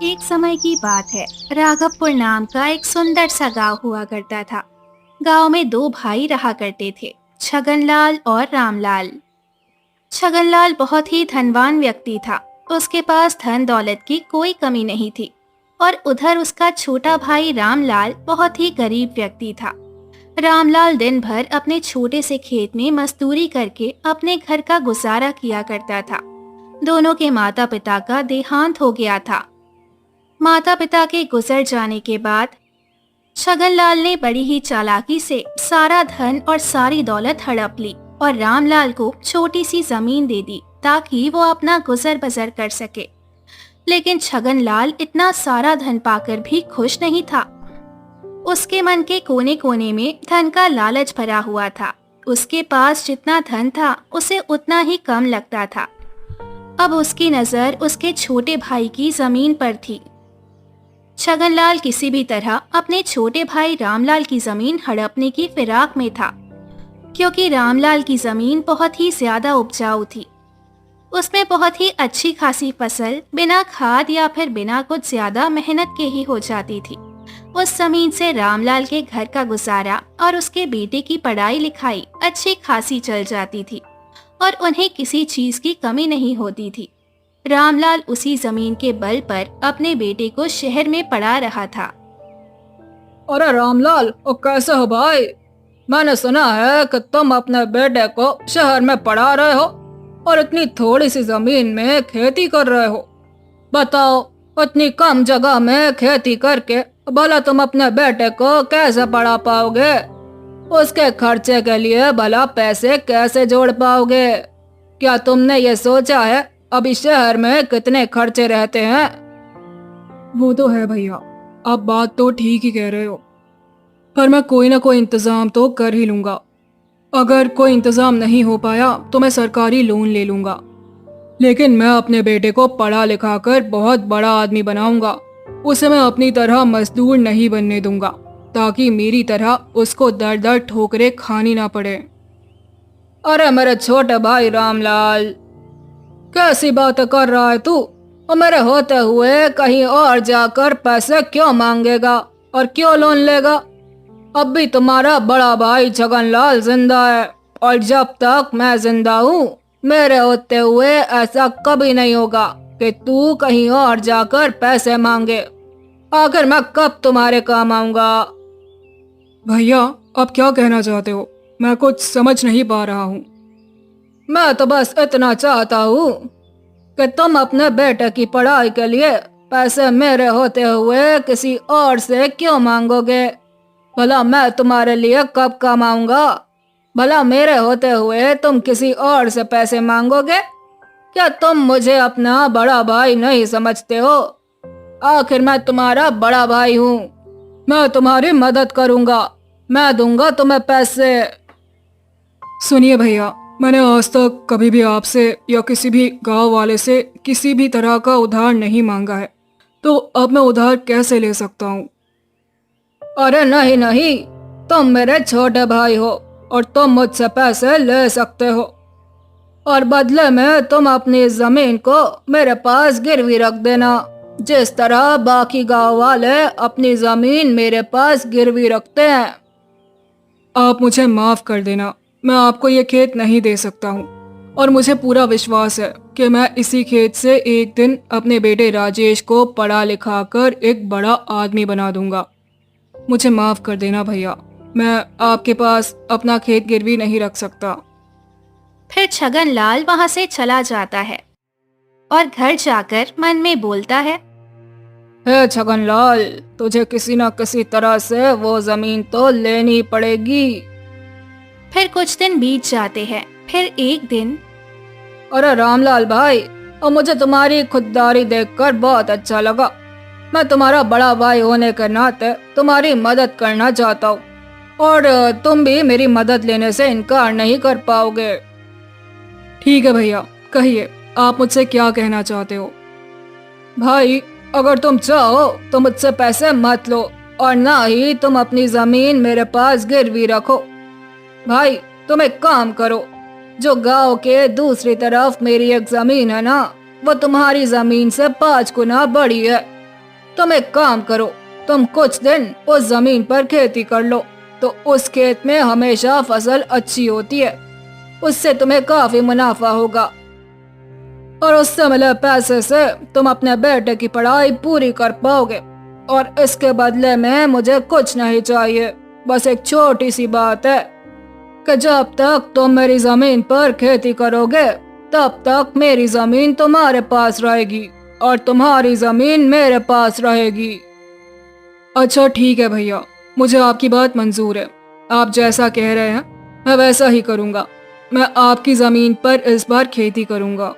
एक समय की बात है। राघवपुर नाम का एक सुंदर सा गांव हुआ करता था। गांव में दो भाई रहा करते थे, छगनलाल और रामलाल। छगनलाल बहुत ही धनवान व्यक्ति था। उसके पास धन दौलत की कोई कमी नहीं थी। और उधर उसका छोटा भाई रामलाल बहुत ही गरीब व्यक्ति था। रामलाल दिन भर अपने छोटे से खेत में मजदूरी करके अपने घर का गुजारा किया करता था। दोनों के माता पिता का देहांत हो गया था। माता पिता के गुजर जाने के बाद छगनलाल ने बड़ी ही चालाकी से सारा धन और सारी दौलत हड़प ली और रामलाल को छोटी सी जमीन दे दी ताकि वो अपना गुजर बसर कर सके। लेकिन छगनलाल इतना सारा धन पाकर भी खुश नहीं था। उसके मन के कोने कोने में धन का लालच भरा हुआ था। उसके पास जितना धन था उसे उतना ही कम लगता था। अब उसकी नजर उसके छोटे भाई की जमीन पर थी। छगनलाल किसी भी तरह अपने छोटे भाई रामलाल की जमीन हड़पने की फिराक में था, क्योंकि रामलाल की जमीन बहुत ही ज्यादा उपजाऊ थी। उसमें बहुत ही अच्छी खासी फसल बिना खाद या फिर बिना कुछ ज्यादा मेहनत के ही हो जाती थी। उस जमीन से रामलाल के घर का गुजारा और उसके बेटे की पढ़ाई लिखाई अच्छी खासी चल जाती थी और उन्हें किसी चीज की कमी नहीं होती थी। रामलाल उसी जमीन के बल पर अपने बेटे को शहर में पढ़ा रहा था। अरे रामलाल, ओ कैसे हो भाई? मैंने सुना है कि तुम अपने बेटे को शहर में पढ़ा रहे हो और इतनी थोड़ी सी जमीन में खेती कर रहे हो। बताओ, इतनी कम जगह में खेती करके भला तुम अपने बेटे को कैसे पढ़ा पाओगे? उसके खर्चे के लिए भला पैसे कैसे जोड़ पाओगे? क्या तुमने ये सोचा है अभी शहर में कितने खर्चे रहते हैं? वो तो है भैया, आप बात तो ठीक ही कह रहे हो, पर मैं कोई ना कोई इंतजाम तो कर ही लूंगा। अगर कोई इंतजाम नहीं हो पाया तो मैं सरकारी लोन ले लूंगा, लेकिन मैं अपने बेटे को पढ़ा लिखा कर बहुत बड़ा आदमी बनाऊंगा। उसे मैं अपनी तरह मजदूर नहीं बनने दूंगा, ताकि मेरी तरह उसको दर दर ठोकरें खानी ना पड़े। अरे मेरे छोटे भाई रामलाल, कैसी बात कर रहा है तू? और मेरे होते हुए कहीं और जाकर पैसे क्यों मांगेगा और क्यों लोन लेगा? अब भी तुम्हारा बड़ा भाई छगनलाल जिंदा है, और जब तक मैं जिंदा हूँ मेरे होते हुए ऐसा कभी नहीं होगा कि तू कहीं और जाकर पैसे मांगे। आखिर मैं कब तुम्हारे काम आऊंगा? भैया, आप क्या कहना चाहते हो? मैं कुछ समझ नहीं पा रहा हूँ। मैं तो बस इतना चाहता हूँ कि तुम अपने बेटे की पढ़ाई के लिए पैसे मेरे होते हुए किसी और से क्यों मांगोगे? भला मैं तुम्हारे लिए कब कमाऊंगा? भला मेरे होते हुए तुम किसी और से पैसे मांगोगे? क्या तुम मुझे अपना बड़ा भाई नहीं समझते हो? आखिर मैं तुम्हारा बड़ा भाई हूँ। मैं तुम्हारी मदद करूंगा, मैं दूंगा तुम्हें पैसे। सुनिए भैया, मैंने आज तक कभी भी आपसे या किसी भी गांव वाले से किसी भी तरह का उधार नहीं मांगा है, तो अब मैं उधार कैसे ले सकता हूँ? अरे नहीं नहीं, तुम मेरे छोटे भाई हो और तुम मुझसे पैसे ले सकते हो, और बदले में तुम अपनी जमीन को मेरे पास गिरवी रख देना, जिस तरह बाकी गांव वाले अपनी जमीन मेरे पास गिरवी रखते हैं। आप मुझे माफ कर देना, मैं आपको ये खेत नहीं दे सकता हूँ, और मुझे पूरा विश्वास है कि मैं इसी खेत से एक दिन अपने बेटे राजेश को पढ़ा लिखा कर एक बड़ा आदमी बना दूंगा। मुझे माफ कर देना भैया, मैं आपके पास अपना खेत गिरवी नहीं रख सकता। फिर छगनलाल वहां से चला जाता है और घर जाकर मन में बोलता है, हे छगनलाल, तुझे किसी न किसी तरह से वो जमीन तो लेनी पड़ेगी। फिर कुछ दिन बीत जाते हैं। फिर एक दिन, अरे रामलाल भाई, और मुझे तुम्हारी खुददारी देखकर बहुत अच्छा लगा। मैं तुम्हारा बड़ा भाई होने के नाते तुम्हारी मदद करना चाहता हूँ, और तुम भी मेरी मदद लेने से इनकार नहीं कर पाओगे। ठीक है भैया, कहिए आप मुझसे क्या कहना चाहते हो? भाई, अगर तुम चाहो तो मुझसे पैसे मत लो, और ना ही तुम अपनी जमीन मेरे पास गिरवी रखो। भाई, तुम एक काम करो, जो गांव के दूसरी तरफ मेरी एक जमीन है ना, वो तुम्हारी जमीन से 5 गुना बड़ी है, तुम एक काम करो, तुम कुछ दिन उस जमीन पर खेती कर लो, तो उस खेत में हमेशा फसल अच्छी होती है। उससे तुम्हें काफी मुनाफा होगा और उससे मिले पैसे से तुम अपने बेटे की पढ़ाई पूरी कर पाओगे। और इसके बदले में मुझे कुछ नहीं चाहिए, बस एक छोटी सी बात है कि जब तक तुम मेरी जमीन पर खेती करोगे तब तक मेरी जमीन तुम्हारे पास रहेगी और तुम्हारी जमीन मेरे पास रहेगी। अच्छा ठीक है भैया, मुझे आपकी बात मंजूर है। आप जैसा कह रहे हैं मैं वैसा ही करूँगा। मैं आपकी जमीन पर इस बार खेती करूँगा।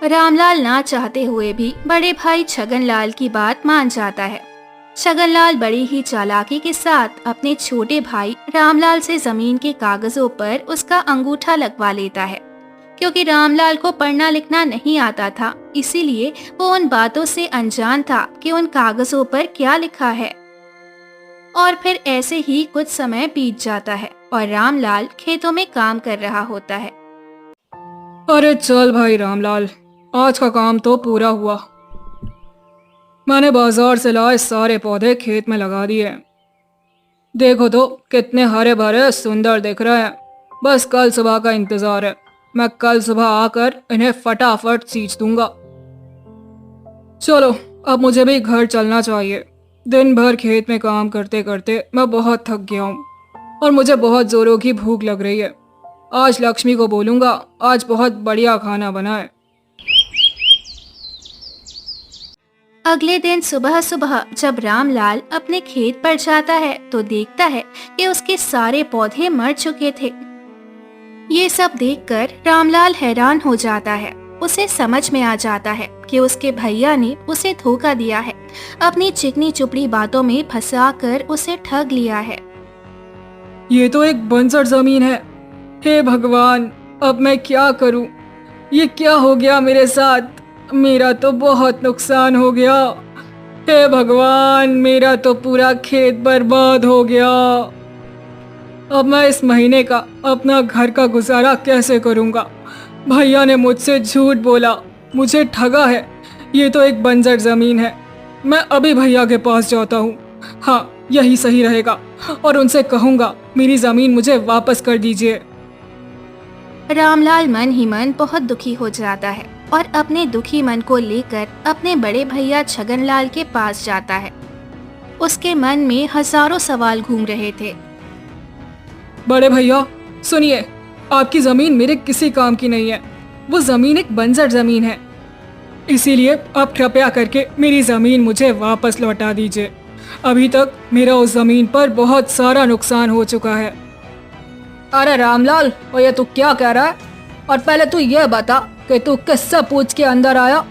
रामलाल ना चाहते हुए भी बड़े भाई छगनलाल की बात मान जाता है। छगनलाल बड़ी ही चालाकी के साथ अपने छोटे भाई रामलाल से जमीन के कागजों पर उसका अंगूठा लगवा लेता है। क्योंकि रामलाल को पढ़ना लिखना नहीं आता था, इसीलिए वो उन बातों से अनजान था कि उन कागजों पर क्या लिखा है। और फिर ऐसे ही कुछ समय बीत जाता है और रामलाल खेतों में काम कर रहा होता है। अरे चल भाई रामलाल, आज का काम तो पूरा हुआ। मैंने बाजार से लाए सारे पौधे खेत में लगा दिए। देखो तो कितने हरे भरे सुंदर दिख रहे हैं। बस कल सुबह का इंतजार है। मैं कल सुबह आकर इन्हें फटाफट सींच दूंगा। चलो अब मुझे भी घर चलना चाहिए। दिन भर खेत में काम करते करते मैं बहुत थक गया हूँ और मुझे बहुत जोरों की भूख लग रही है। आज लक्ष्मी को बोलूंगा आज बहुत बढ़िया खाना बनाए। अगले दिन सुबह सुबह जब रामलाल अपने खेत पर जाता है तो देखता है कि उसके सारे पौधे मर चुके थे। ये सब देखकर रामलाल हैरान हो जाता है। उसे समझ में आ जाता है कि उसके भैया ने उसे धोखा दिया है, अपनी चिकनी चुपड़ी बातों में फंसाकर उसे ठग लिया है। ये तो एक बंजर जमीन है। हे भगवान, अब मैं क्या करूं? ये क्या हो गया मेरे साथ? मेरा तो बहुत नुकसान हो गया। हे भगवान, मेरा तो पूरा खेत बर्बाद हो गया। अब मैं इस महीने का अपना घर का गुजारा कैसे करूंगा? भैया ने मुझसे झूठ बोला, मुझे ठगा है। ये तो एक बंजर जमीन है। मैं अभी भैया के पास जाता हूँ। हाँ, यही सही रहेगा और उनसे कहूँगा मेरी जमीन मुझे वापस कर दीजिए। रामलाल मन ही मन बहुत दुखी हो जाता है और अपने दुखी मन को लेकर अपने बड़े भैया छगनलाल के पास जाता है। उसके मन में हजारों सवाल घूम रहे थे। बड़े भैया सुनिए, आपकी जमीन मेरे किसी काम की नहीं है। वो जमीन एक बंजर जमीन है, इसीलिए आप कृपया करके मेरी जमीन मुझे वापस लौटा दीजिए। अभी तक मेरा उस जमीन पर बहुत सारा नुकसान हो चुका है। अरे रामलाल, और ये तू क्या कह रहा है? और पहले तू ये बता कि तू किससे पूछ के अंदर आया?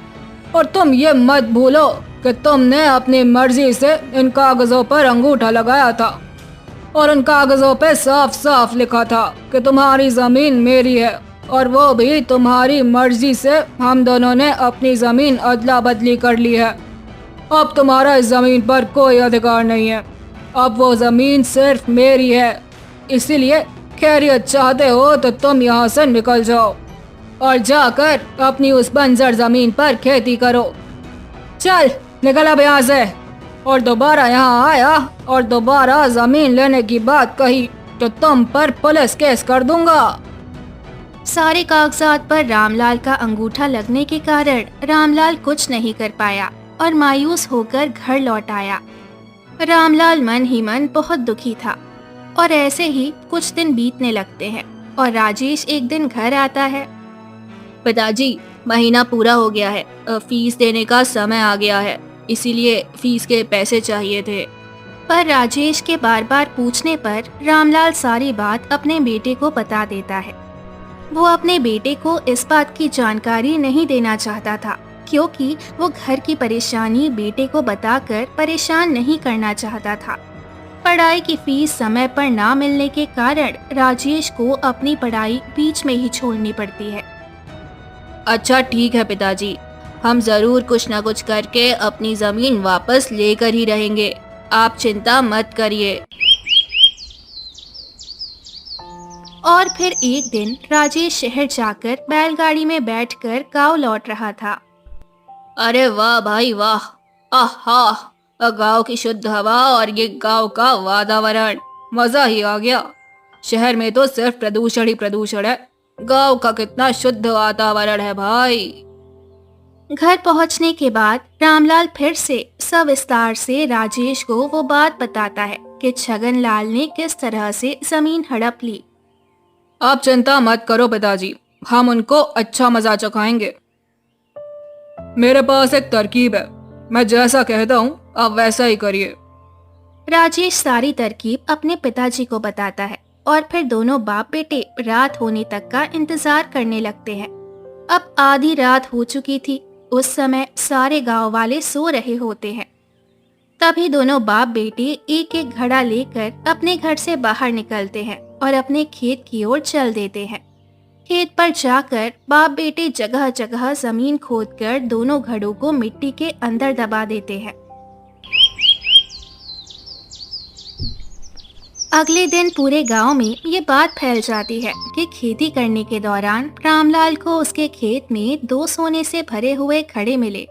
और तुम ये मत भूलो कि तुमने अपनी मर्जी से इन कागजों पर अंगूठा लगाया था और उन कागजों पे साफ साफ लिखा था कि तुम्हारी जमीन मेरी है, और वो भी तुम्हारी मर्जी से हम दोनों ने अपनी जमीन अदला बदली कर ली है। अब तुम्हारा इस जमीन पर कोई अधिकार नहीं है। अब वो जमीन सिर्फ मेरी है। इसीलिए खैरियत चाहते हो तो तुम यहाँ से निकल जाओ और जाकर अपनी उस बंजर जमीन पर खेती करो। चल निकल अब यहाँ से। और दोबारा यहाँ आया और दोबारा जमीन लेने की बात कही तो तुम पर पुलिस केस कर दूंगा। सारे कागजात पर रामलाल का अंगूठा लगने के कारण रामलाल कुछ नहीं कर पाया और मायूस होकर घर लौट आया। रामलाल मन ही मन बहुत दुखी था और ऐसे ही कुछ दिन बीतने लगते हैं और राजेश एक दिन घर आता है। पिताजी, महीना पूरा हो गया है, फीस देने का समय आ गया है, इसीलिए फीस के पैसे चाहिए थे। पर राजेश के बार बार पूछने पर रामलाल सारी बात अपने बेटे को बता देता है। वो अपने बेटे को इस बात की जानकारी नहीं देना चाहता था क्योंकि वो घर की परेशानी बेटे को बताकर परेशान नहीं करना चाहता था। पढ़ाई की फीस समय पर ना मिलने के कारण राजेश को अपनी पढ़ाई बीच में ही छोड़नी पड़ती है। अच्छा ठीक है पिताजी, हम जरूर कुछ न कुछ करके अपनी जमीन वापस लेकर ही रहेंगे, आप चिंता मत करिए। और फिर एक दिन राजेश शहर जाकर बैलगाड़ी में बैठकर गांव लौट रहा था। अरे वाह भाई वाह, आहा, गांव की शुद्ध हवा और ये गांव का वातावरण, मजा ही आ गया। शहर में तो सिर्फ प्रदूषण ही प्रदूषण है। गांव का कितना शुद्ध वातावरण है भाई। घर पहुंचने के बाद रामलाल फिर से सविस्तार से राजेश को वो बात बताता है कि छगनलाल ने किस तरह से जमीन हड़प ली। आप चिंता मत करो पिताजी, हम उनको अच्छा मजा चखाएंगे। मेरे पास एक तरकीब है, मैं जैसा कहता हूँ आप वैसा ही करिए। राजेश सारी तरकीब अपने पिताजी को बताता है और फिर दोनों बाप बेटे रात होने तक का इंतजार करने लगते हैं। अब आधी रात हो चुकी थी। उस समय सारे गांव वाले सो रहे होते हैं। तभी दोनों बाप बेटे एक एक घड़ा लेकर अपने घर से बाहर निकलते हैं और अपने खेत की ओर चल देते हैं। खेत पर जाकर बाप बेटे जगह जगह जमीन खोदकर दोनों घड़ों को मिट्टी के अंदर दबा देते हैं। अगले दिन पूरे गांव में ये बात फैल जाती है कि खेती करने के दौरान रामलाल को उसके खेत में 2 सोने से भरे हुए घड़े मिले।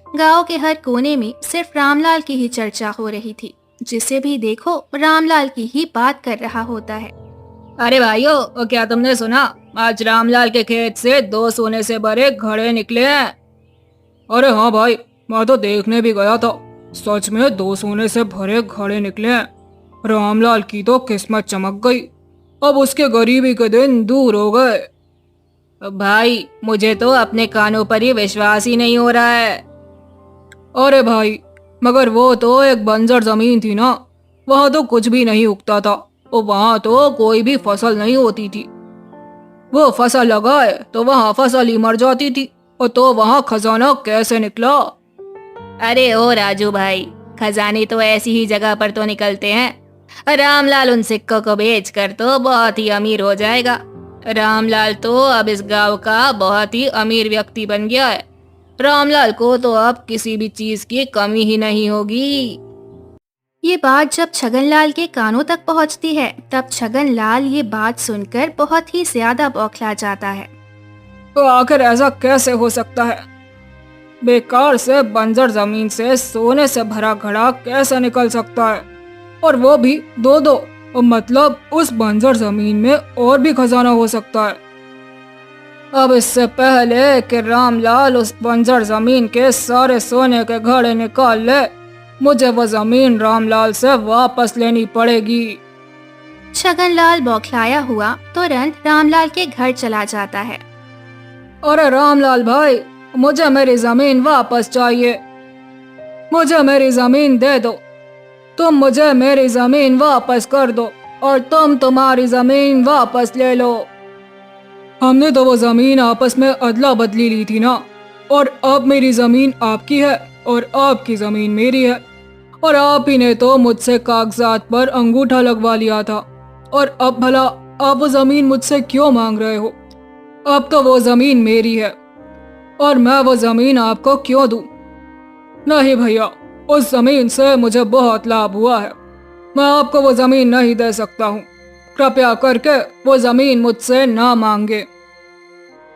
गांव के हर कोने में सिर्फ रामलाल की ही चर्चा हो रही थी। जिसे भी देखो रामलाल की ही बात कर रहा होता है। अरे भाइयों, क्या तुमने सुना? आज रामलाल के खेत से 2 सोने से भरे घड़े निकले हैं। अरे हाँ भाई, मैं तो देखने भी गया था। सच में 2 सोने से भरे घड़े निकले हैं। रामलाल की तो किस्मत चमक गई। अब उसके गरीबी के दिन दूर हो गए। भाई, मुझे तो अपने कानों पर ही विश्वास ही नहीं हो रहा है। अरे भाई, मगर वो तो एक बंजर जमीन थी ना, वहाँ तो कुछ भी नहीं उगता था और वहाँ तो कोई भी फसल नहीं होती थी। वो फसल लगाए तो वहाँ फसल ही मर जाती थी, और तो वहाँ खजाना कैसे निकला? अरे ओ राजू भाई, खजाने तो ऐसी ही जगह पर तो निकलते हैं। रामलाल उन सिक्कों को बेचकर तो बहुत ही अमीर हो जाएगा। रामलाल तो अब इस गांव का बहुत ही अमीर व्यक्ति बन गया है। रामलाल को तो अब किसी भी चीज की कमी ही नहीं होगी। ये बात जब छगनलाल के कानों तक पहुंचती है तब छगनलाल ये बात सुनकर बहुत ही ज्यादा बौखला जाता है। तो आखिर ऐसा कैसे हो सकता है? बेकार से बंजर जमीन से सोने से भरा घड़ा कैसे निकल सकता है? और वो भी 2-2। और मतलब उस बंजर जमीन में और भी खजाना हो सकता है। अब इससे पहले कि रामलाल उस बंजर जमीन के सारे सोने के घड़े निकाल ले, मुझे वो जमीन रामलाल से वापस लेनी पड़ेगी। छगनलाल बौखलाया हुआ तुरंत रामलाल के घर चला जाता है। अरे रामलाल भाई, मुझे मेरी जमीन वापस चाहिए। मुझे मेरी जमीन दे दो। तुम मुझे मेरी जमीन वापस कर दो और तुम तुम्हारी जमीन वापस ले लो। हमने तो वो जमीन आपस में अदला बदली ली थी ना, और अब मेरी जमीन आपकी है और आपकी जमीन मेरी है। और आप ही ने तो मुझसे कागजात पर अंगूठा लगवा लिया था, और अब भला आप वो जमीन मुझसे क्यों मांग रहे हो? अब तो वो जमीन मेरी है और मैं वो जमीन आपको क्यों दूं? नहीं भैया, उस जमीन से मुझे बहुत लाभ हुआ है। मैं आपको वो जमीन नहीं दे सकता हूँ। कृपया करके वो जमीन मुझसे ना मांगे।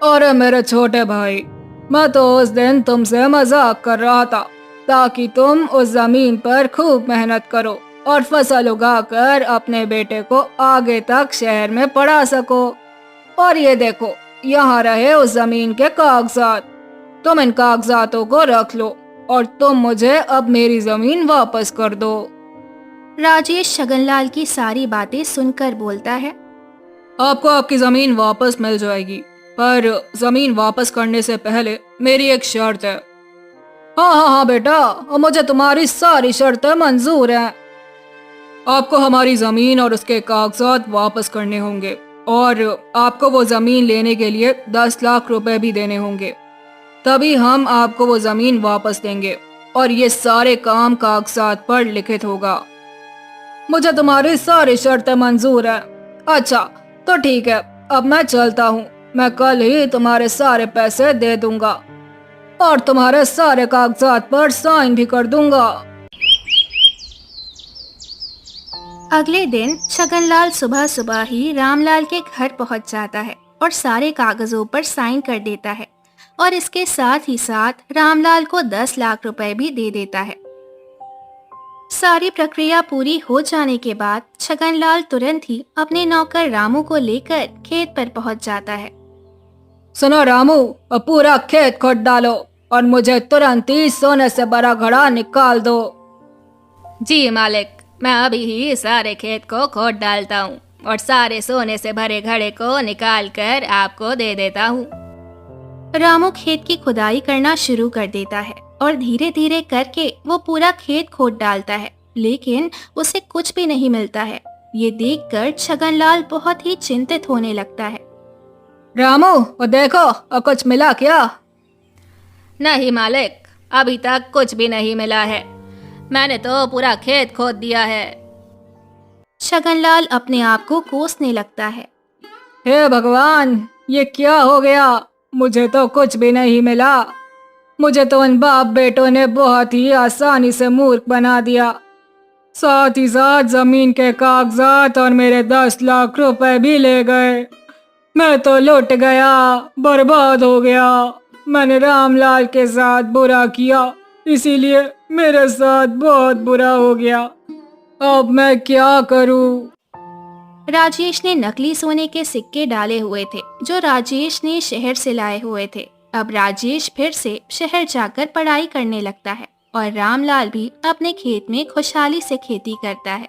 अरे मेरे छोटे भाई, मैं तो उस दिन तुमसे मजाक कर रहा था ताकि तुम उस जमीन पर खूब मेहनत करो और फसल उगाकर अपने बेटे को आगे तक शहर में पढ़ा सको। और ये देखो, यहाँ रहे उस जमीन के कागजात। तुम इन कागजातों को रख लो और तुम मुझे अब मेरी जमीन वापस कर दो। राजेश छगनलाल की सारी बातें सुनकर बोलता है, आपको आपकी जमीन वापस मिल जाएगी, पर जमीन वापस करने से पहले मेरी एक शर्त है। हाँ हाँ हाँ बेटा, और मुझे तुम्हारी सारी शर्तें मंजूर हैं। आपको हमारी जमीन और उसके कागजात वापस करने होंगे, और आपको वो जमीन लेने के लिए 10 लाख रुपए भी देने होंगे। तभी हम आपको वो जमीन वापस देंगे और ये सारे काम कागजात पर लिखित होगा। मुझे तुम्हारी सारी शर्तें मंजूर है। अच्छा तो ठीक है, अब मैं चलता हूँ। मैं कल ही तुम्हारे सारे पैसे दे दूंगा और तुम्हारे सारे कागजात पर साइन भी कर दूंगा। अगले दिन छगनलाल सुबह सुबह ही रामलाल के घर पहुंच जाता है और सारे कागजों पर साइन कर देता है और इसके साथ ही साथ रामलाल को 10 लाख रुपए भी दे देता है। सारी प्रक्रिया पूरी हो जाने के बाद छगनलाल तुरंत ही अपने नौकर रामू को लेकर खेत पर पहुंच जाता है। सुनो रामू, अब पूरा खेत खोद डालो और मुझे तुरंत ही सोने से बड़ा घड़ा निकाल दो। जी मालिक, मैं अभी ही सारे खेत को खोद डालता हूँ और सारे सोने से भरे घड़े को निकाल कर आपको दे देता हूँ। रामू खेत की खुदाई करना शुरू कर देता है और धीरे धीरे करके वो पूरा खेत खोद डालता है, लेकिन उसे कुछ भी नहीं मिलता है। ये देखकर छगनलाल बहुत ही चिंतित होने लगता है। रामू, वो देखो, और कुछ मिला क्या? नहीं मालिक, अभी तक कुछ भी नहीं मिला है। मैंने तो पूरा खेत खोद दिया है। छगनलाल अपने आप को कोसने लगता है। हे भगवान, ये क्या हो गया? मुझे तो कुछ भी नहीं मिला। मुझे तो उन बाप बेटों ने बहुत ही आसानी से मूर्ख बना दिया। साथ ही साथ जमीन के कागजात और मेरे 10 लाख रुपए भी ले गए। मैं तो लुट गया, बर्बाद हो गया। मैंने रामलाल के साथ बुरा किया, इसीलिए मेरे साथ बहुत बुरा हो गया। अब मैं क्या करूं? राजेश ने नकली सोने के सिक्के डाले हुए थे जो राजेश ने शहर से लाए हुए थे। अब राजेश फिर से शहर जाकर पढ़ाई करने लगता है और रामलाल भी अपने खेत में खुशहाली से खेती करता है।